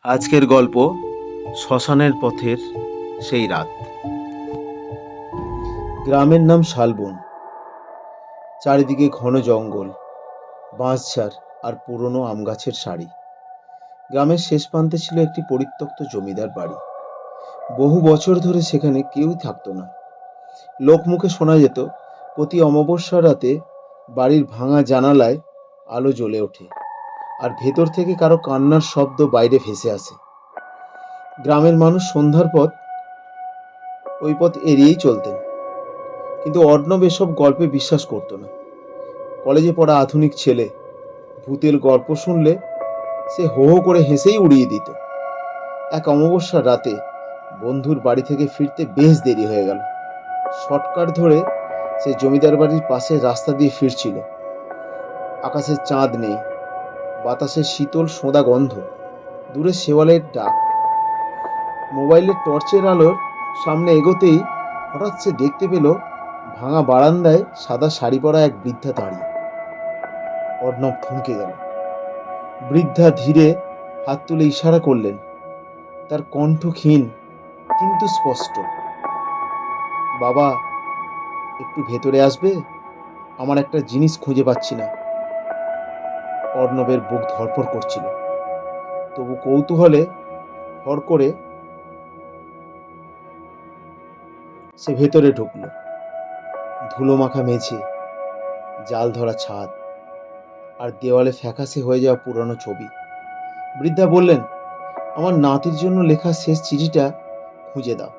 আজকের গল্প শ্মশানের পথের সেই রাত। গ্রামের নাম শালবন। চারিদিকে ঘন জঙ্গল, বাঁশঝাড় আর পুরনো আম গাছের সারি। গ্রামের শেষ প্রান্তে ছিল একটি পরিত্যক্ত জমিদার বাড়ি। বহু বছর ধরে সেখানে কেউই থাকতো না। লোকমুখে শোনা যেত প্রতি অমাবস্যা রাতে বাড়ির ভাঙা জানালায় আলো জ্বলে ওঠে, আর ভেতর থেকে কারো কান্নার শব্দ বাইরে ভেসে আসে। গ্রামের মানুষ সন্ধ্যার পর ওই পথ এড়িয়েই চলতেন, কিন্তু অর্ণব এসব গল্পে বিশ্বাস করতো না। কলেজে পড়া আধুনিক ছেলে, ভূতের গল্প শুনলে সে হো হো করে হেসেই উড়িয়ে দিত। এক অমাবস্যার রাতে বন্ধুর বাড়ি থেকে ফিরতে বেশ দেরি হয়ে গেল। শর্টকাট ধরে সে জমিদার বাড়ির পাশে রাস্তা দিয়ে ফিরছিল। আকাশে চাঁদ নেই, বাতাসে শীতল সোঁদা গন্ধ, দূরে শেওয়ালের ডাক। মোবাইলের টর্চের আলোর সামনে এগোতেই হঠাৎ সে দেখতে পেল ভাঙা বারান্দায় সাদা শাড়ি পরা এক বৃদ্ধা দাঁড়িয়ে। অর্ণব থমকে গেল। বৃদ্ধা ধীরে হাত তুলে ইশারা করলেন। তার কণ্ঠ ক্ষীণ কিন্তু স্পষ্ট। বাবা, একটু ভেতরে আসবে? আমার একটা জিনিস খুঁজে পাচ্ছি না। অর্ণবের বুক ধড়ফড় করছিল, তবু কৌতূহলে ভর করে সে ভেতরে ঢুকল। ধুলো মাখা মেঝে, জাল ধরা ছাদ, আর দেওয়ালে ফ্যাকাশে হয়ে যাওয়া পুরনো ছবি। বৃদ্ধা বললেন, আমার নাতির জন্য লেখা শেষ চিঠিটা খুঁজে দাও।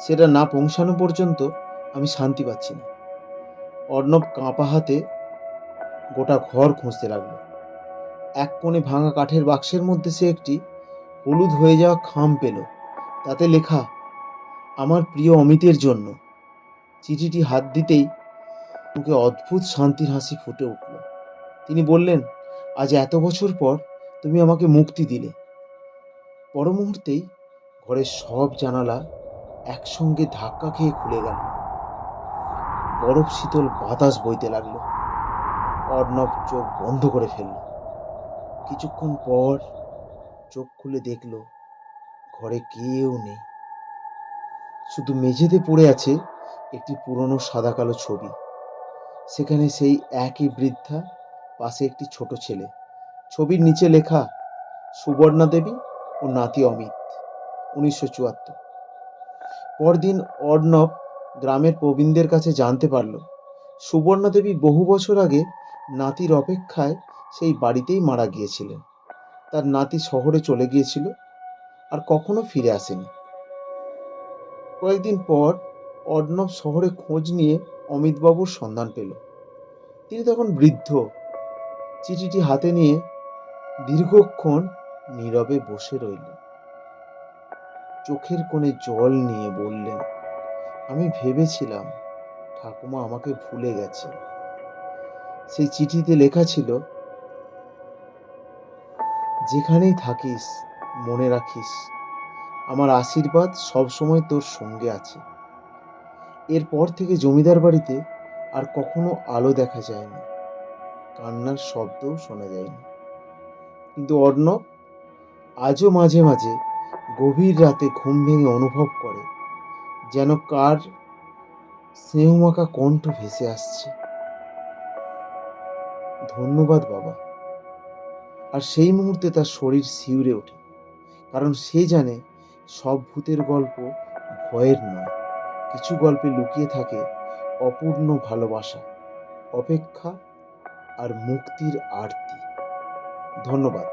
সেটা না পৌঁছানো পর্যন্ত আমি শান্তি পাচ্ছি না। অর্ণব কাঁপা হাতে গোটা ঘর খুঁজতে লাগলো। এক কোণে ভাঙা কাঠের বাক্সের মধ্যে সে একটি হলুদ হয়ে যাওয়া খাম পেল। তাতে লেখা, আমার প্রিয় অমিতের জন্য। চিঠিটি হাত দিতেই মুখে অদ্ভুত শান্তির হাসি ফুটে উঠল। তিনি বললেন, আজ এত বছর পর তুমি আমাকে মুক্তি দিলে। পর মুহূর্তেই ঘরের সব জানালা একসঙ্গে ধাক্কা খেয়ে খুলে গেল। বরফ শীতল বাতাস বইতে লাগলো। অর্ণব চোখ বন্ধ করে ফেলল। কিছুক্ষণ পর চোখ খুলে দেখল ঘরে কেউ নেই। শুধু মেঝেতে পড়ে আছে একটি পুরনো সাদা কালো ছবি। সেখানে সেই একই বৃদ্ধা, পাশে একটি ছোট ছেলে। ছবির নিচে লেখা, সুবর্ণা দেবী ও নাতি অমিত, 1974। পরদিন অর্ণব গ্রামের প্রবীণদের কাছে জানতে পারল, সুবর্ণা দেবী বহু বছর আগে নাতির অপেক্ষায় সেই বাড়িতেই মারা গিয়েছিলেন। তার নাতি শহরে চলে গিয়েছিল আর কখনো ফিরে আসেনি। কয়েকদিন পর অর্ণব শহরে খোঁজ নিয়ে অমিতবাবুর সন্ধান পেল। তিনি তখন বৃদ্ধ। চিঠিটি হাতে নিয়ে দীর্ঘক্ষণ নীরবে বসে রইলেন। চোখের কোণে জল নিয়ে বললেন, আমি ভেবেছিলাম ঠাকুমা আমাকে ভুলে গেছে। সেই চিঠিতে লেখা ছিল, যেখানেই থাকিস মনে রাখিস, আমার আশীর্বাদ সবসময় তোর সঙ্গে আছে। এরপর থেকে জমিদার বাড়িতে আর কখনো আলো দেখা যায়নি, কান্নার শব্দও শোনা যায়নি। কিন্তু অর্ণব আজও মাঝে মাঝে গভীর রাতে ঘুম ভেঙে অনুভব করে যেন কার স্নেহমাখা কণ্ঠ ভেসে আসছে, ধন্যবাদ বাবা। আর সেই মুহূর্তে তার শরীর শিউরে ওঠে, কারণ সে জানে সব ভূতের গল্প ভয়ের নয়। কিছু গল্পে লুকিয়ে থাকে অপূর্ণ ভালোবাসা, অপেক্ষা আর মুক্তির আরতি। ধন্যবাদ।